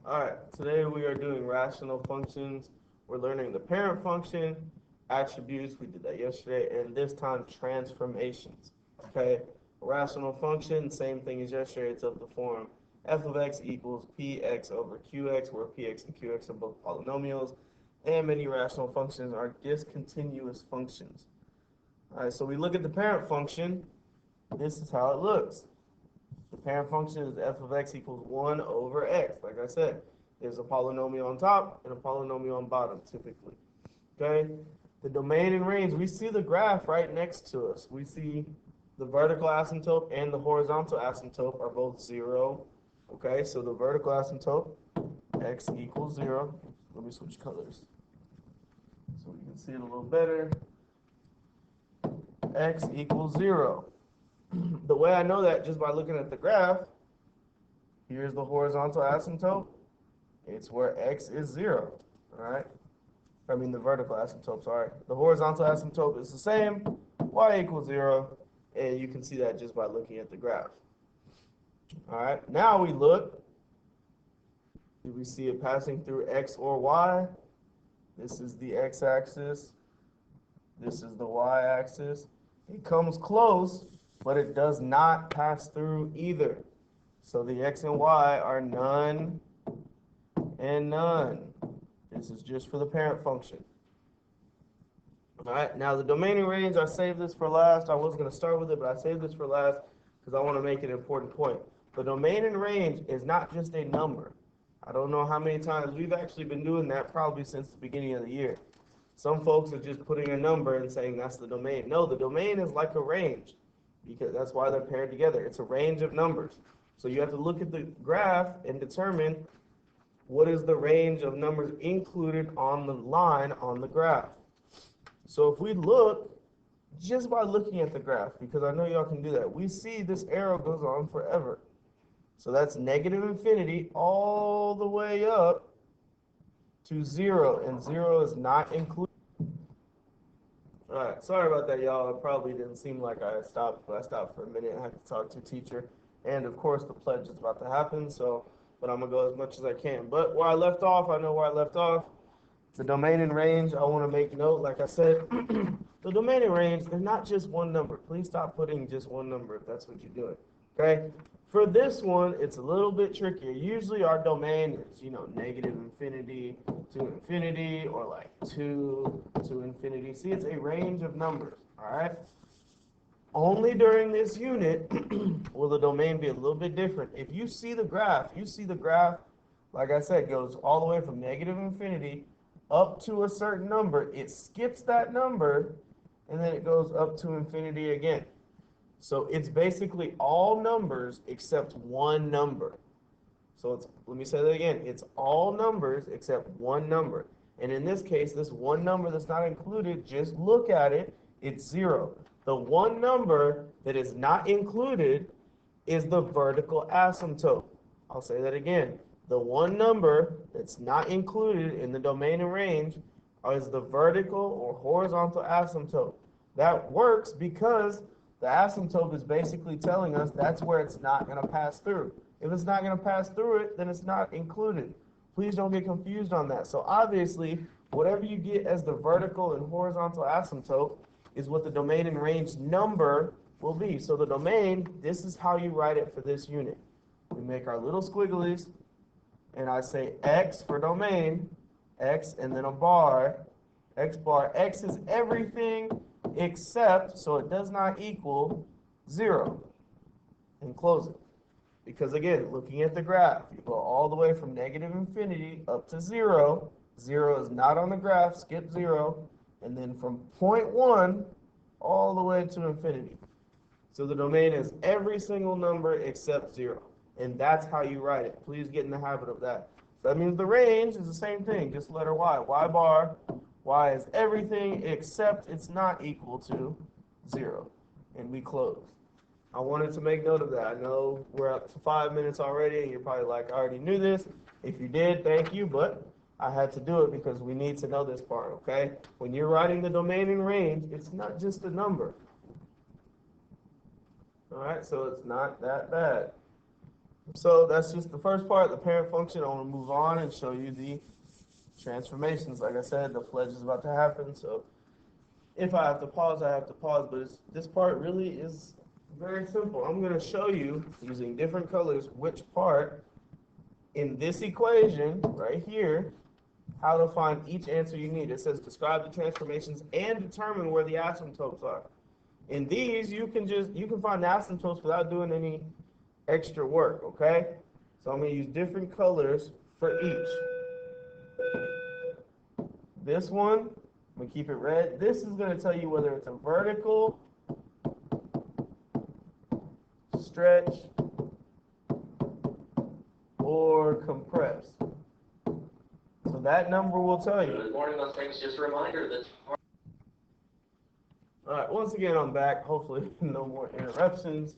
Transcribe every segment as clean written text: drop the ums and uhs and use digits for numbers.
Alright, today we are doing rational functions. We're learning the parent function, attributes, we did that yesterday, and this time transformations. Okay, rational function, same thing as yesterday, it's of the form f of x equals px over qx, where px and qx are both polynomials, and many rational functions are discontinuous functions. Alright, so we look at the parent function, this is how it looks. The parent function is f of x equals 1 over x. Like I said, there's a polynomial on top and a polynomial on bottom, typically. Okay? The domain and range, we see the graph right next to us. We see the vertical asymptote and the horizontal asymptote are both 0. Okay? So the vertical asymptote, x equals 0. Let me switch colors so we can see it a little better. X equals 0. The way I know that just by looking at the graph, here's the horizontal asymptote. It's where x is 0, all right? I mean the vertical asymptote, sorry. The horizontal asymptote is the same, y equals 0, and you can see that just by looking at the graph. All right, now we look. Do we see it passing through x or y? This is the x-axis. This is the y-axis. It comes close, but it does not pass through either. So the x and y are none and none. This is just for the parent function. All right, now the domain and range, I saved this for last. I was going to start with it, but I saved this for last because I want to make an important point. The domain and range is not just a number. I don't know how many times we've actually been doing that, probably since the beginning of the year. Some folks are just putting a number and saying that's the domain. No, the domain is like a range, because that's why they're paired together. It's a range of numbers. So you have to look at the graph and determine what is the range of numbers included on the line on the graph. So if we look, just by looking at the graph, because I know y'all can do that, we see this arrow goes on forever. So that's negative infinity all the way up to 0, and 0 is not included. All right, sorry about that, y'all. It probably didn't seem like I stopped, but I stopped for a minute. I had to talk to a teacher. And of course, the pledge is about to happen, but I'm gonna go as much as I can. But where I left off, I know where I left off. The domain and range, I want to make note, like I said, the domain and range, they're not just one number. Please stop putting just one number if that's what you're doing, okay? For this one, it's a little bit trickier. Usually our domain is, negative infinity to infinity, or like 2 to infinity. See, it's a range of numbers, all right? Only during this unit will the domain be a little bit different. If you see the graph, like I said, goes all the way from negative infinity up to a certain number. It skips that number, and then it goes up to infinity again. So it's basically all numbers except one number. So let me say that again. It's all numbers except one number. And in this case, this one number that's not included, just look at it, it's 0. The one number that is not included is the vertical asymptote. I'll say that again. The one number that's not included in the domain and range is the vertical or horizontal asymptote. That works because the asymptote is basically telling us that's where it's not going to pass through. If it's not going to pass through it, then it's not included. Please don't get confused on that. So obviously, whatever you get as the vertical and horizontal asymptote is what the domain and range number will be. So the domain, this is how you write it for this unit. We make our little squigglies, and I say x for domain, x, and then a bar, x bar. X is everything except, so it does not equal 0, and close it. Because again, looking at the graph, you go all the way from negative infinity up to 0. 0 is not on the graph, skip 0. And then from 0.1 all the way to infinity. So the domain is every single number except 0. And that's how you write it. Please get in the habit of that. So that means the range is the same thing, just letter y. Y bar, y is everything except it's not equal to 0. And we close. I wanted to make note of that. I know we're up to 5 minutes already, and you're probably like, I already knew this. If you did, thank you, but I had to do it because we need to know this part, okay? When you're writing the domain and range, it's not just a number. All right, so it's not that bad. So that's just the first part, the parent function. I want to move on and show you the transformations. Like I said, the pledge is about to happen, so if I have to pause, I have to pause, but this part really is very simple. I'm going to show you, using different colors, which part in this equation right here, how to find each answer you need. It says describe the transformations and determine where the asymptotes are. In these, you can find asymptotes without doing any extra work, okay? So I'm going to use different colors for each. This one, I'm going to keep it red. This is going to tell you whether it's a vertical, stretch, or compressed. So that number will tell you. Good morning, Mustangs. Just a reminder that... All right, once again, I'm back. Hopefully, no more interruptions.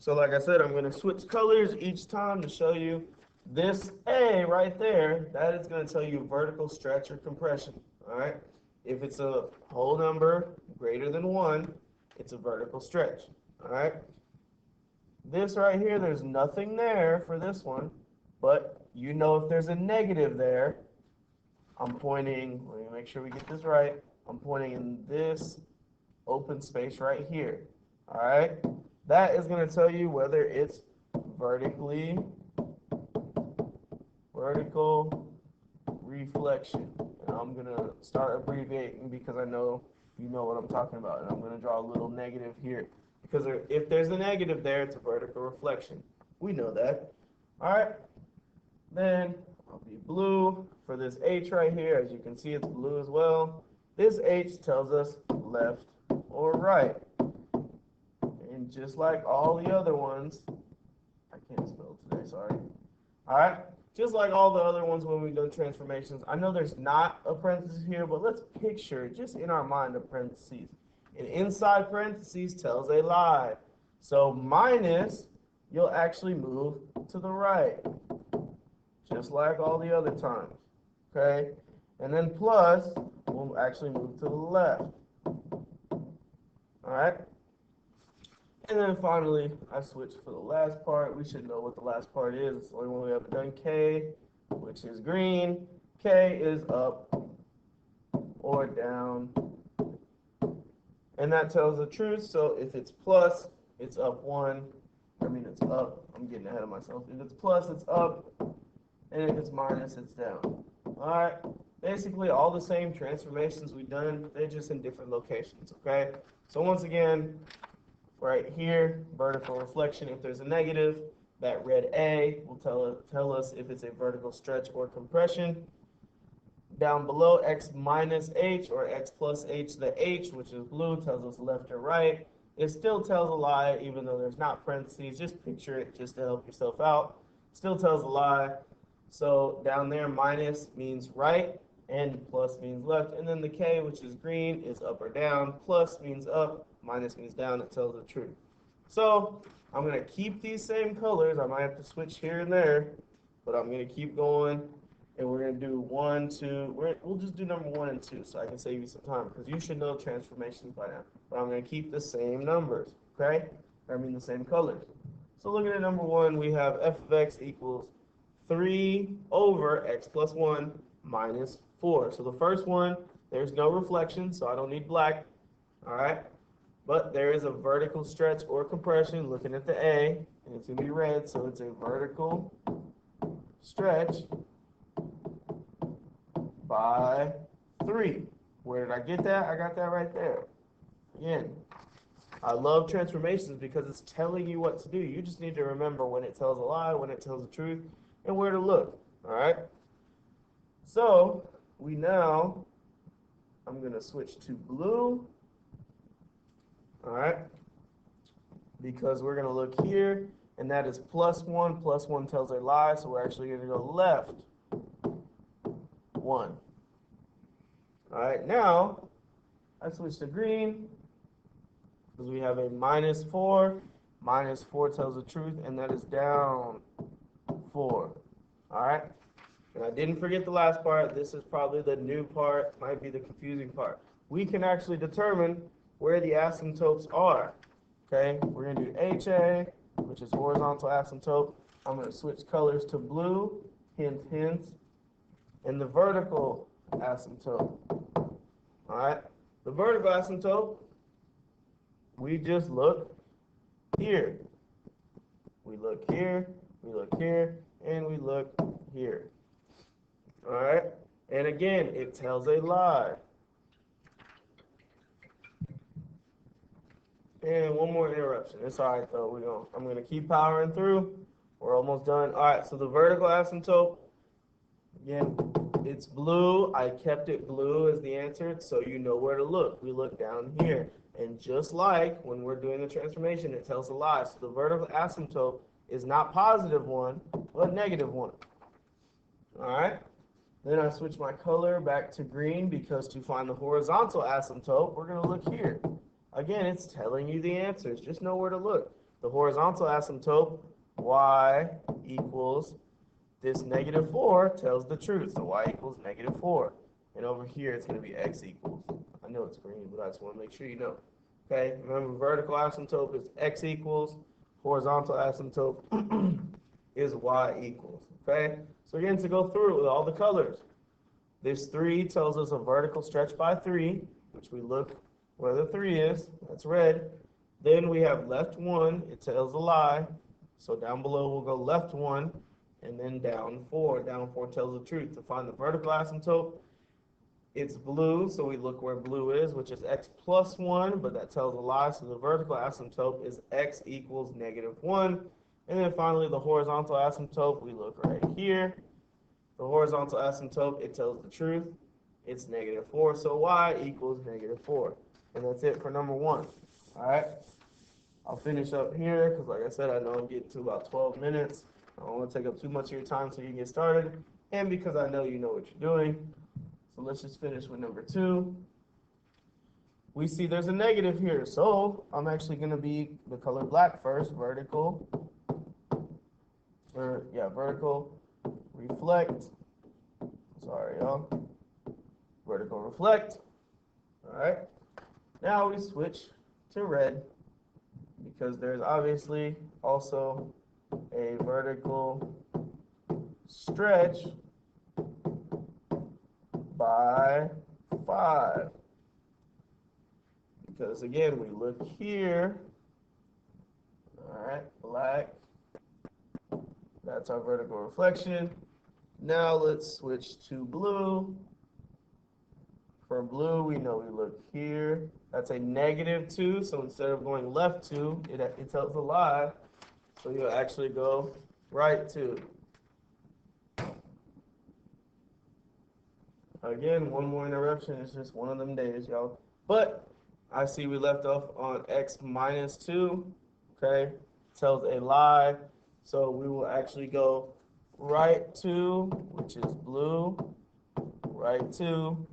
So like I said, I'm going to switch colors each time to show you this A right there. That is going to tell you vertical stretch or compression. All right. If it's a whole number greater than 1, it's a vertical stretch. All right. This right here, there's nothing there for this one, but you know if there's a negative there, I'm pointing, let me make sure we get this right. I'm pointing in this open space right here. All right. That is going to tell you whether it's vertical reflection. And I'm going to start abbreviating because I know you know what I'm talking about. And I'm going to draw a little negative here. Because if there's a negative there, it's a vertical reflection. We know that. All right. Then I'll be blue for this H right here. As you can see, it's blue as well. This H tells us left or right. And just like all the other ones, I can't spell today, sorry. All right, just like all the other ones when we've done transformations, I know there's not a parenthesis here, but let's picture just in our mind a parenthesis. And inside parentheses tells a lie. So minus, you'll actually move to the right, just like all the other times, okay? And then plus, we'll actually move to the left, all right? And then finally, I switched for the last part. We should know what the last part is. It's the only one we haven't done. K, which is green. K is up or down. And that tells the truth. So if it's plus, it's up 1. I mean, it's up. I'm getting ahead of myself. If it's plus, it's up. And if it's minus, it's down. All right. Basically, all the same transformations we've done. They're just in different locations, okay? So once again, right here, vertical reflection, if there's a negative, that red A will tell us if it's a vertical stretch or compression. Down below, X minus H or X plus H, the H, which is blue, tells us left or right. It still tells a lie, even though there's not parentheses. Just picture it just to help yourself out. Still tells a lie. So down there, minus means right, and plus means left. And then the K, which is green, is up or down. Plus means up, minus means down. It tells the truth. So I'm going to keep these same colors. I might have to switch here and there, but I'm going to keep going. And we're going to do 1, 2. We'll just do number 1 and 2 so I can save you some time because you should know transformations by now. But I'm going to keep the same numbers, okay? I mean the same colors. So looking at number 1, we have f of x equals 3 over x plus 1 minus 4. So the first one, there's no reflection, so I don't need black, all right? But there is a vertical stretch or compression, looking at the A, and it's going to be red, so it's a vertical stretch by 3. Where did I get that? I got that right there. Again, I love transformations because it's telling you what to do. You just need to remember when it tells a lie, when it tells the truth, and where to look, all right? So I'm going to switch to blue, all right? Because we're going to look here, and that is plus 1. Plus 1 tells a lie, so we're actually going to go left 1. All right, now I switch to green because we have a minus 4. Minus 4 tells the truth, and that is down 4. All right, and I didn't forget the last part. This is probably the new part, might be the confusing part. We can actually determine where the asymptopes are. Okay, we're going to do HA, we're which is horizontal asymptote. I'm going to switch colors to blue, hint, hint, and the vertical asymptote. All right, the vertical asymptote, we just look here. We look here, we look here, and we look here. All right, and again, it tells a lie. And one more interruption. It's all right though. I'm gonna keep powering through. We're almost done. All right, so the vertical asymptote, again, it's blue. I kept it blue as the answer, so you know where to look. We look down here. And just like when we're doing the transformation, it tells a lie. So the vertical asymptote is not positive 1, but negative 1. All right? Then I switch my color back to green because to find the horizontal asymptote, we're going to look here. Again, it's telling you the answers. Just know where to look. The horizontal asymptote, y equals this negative 4 tells the truth. So y equals negative 4. And over here, it's going to be x equals. I know it's green, but I just want to make sure you know. Okay, remember vertical asymptote is x equals. Horizontal asymptote is y equals. Okay, so again, to go through it with all the colors. This 3 tells us a vertical stretch by 3, which we look where the 3 is. That's red. Then we have left 1. It tells a lie. So down below, we'll go left 1. And then down 4. Down 4 tells the truth. To find the vertical asymptote, it's blue, so we look where blue is, which is x plus 1, but that tells a lie. So the vertical asymptote is x equals negative 1. And then finally, the horizontal asymptote, we look right here. The horizontal asymptote, it tells the truth. It's negative 4, so y equals negative 4. And that's it for number 1. All right? I'll finish up here because, like I said, I know I'm getting to about 12 minutes. I don't want to take up too much of your time so you can get started, and because I know you know what you're doing. So let's just finish with number 2. We see there's a negative here, so I'm actually going to be the color black first. Vertical reflect. Sorry, y'all. Vertical reflect. All right. Now we switch to red because there's obviously also a vertical stretch by 5. Because again, we look here. All right, black. That's our vertical reflection. Now let's switch to blue. For blue, we know we look here. That's a negative 2, so instead of going left 2, it tells a lie. So you'll actually go right 2. Again, one more interruption. It's just one of them days, y'all. But I see we left off on x minus 2. Okay, tells a lie. So we will actually go right 2, which is blue, right 2.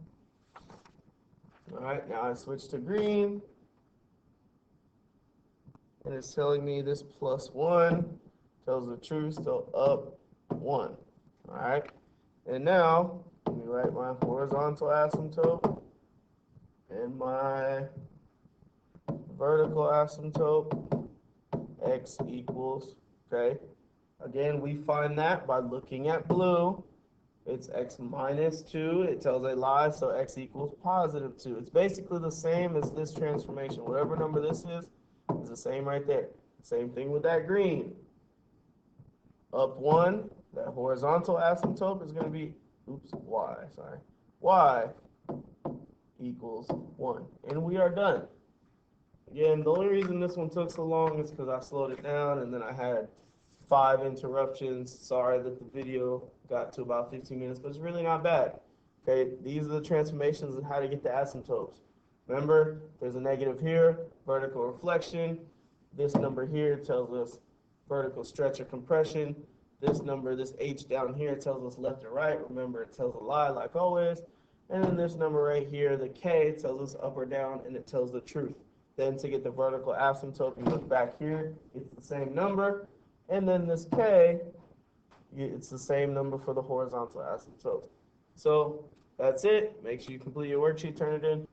All right, now I switch to green. And it's telling me this plus 1 tells the truth, so up 1. All right, and now let me write my horizontal asymptote and my vertical asymptote. X equals, okay? Again, we find that by looking at blue. It's x minus 2. It tells a lie, so x equals positive 2. It's basically the same as this transformation. Whatever number this is the same right there. Same thing with that green. Up 1, that horizontal asymptote is going to be, y, sorry. Y equals 1. And we are done. Again, the only reason this one took so long is because I slowed it down and then I had 5 interruptions. Sorry that the video got to about 15 minutes, but it's really not bad. Okay, these are the transformations and how to get the asymptotes. Remember, there's a negative here, vertical reflection. This number here tells us vertical stretch or compression. This number, this H down here, tells us left or right. Remember, it tells a lie like always. And then this number right here, the K, tells us up or down, and it tells the truth. Then to get the vertical asymptote, you look back here, it's the same number. And then this K, it's the same number for the horizontal asymptote. So that's it. Make sure you complete your worksheet, turn it in.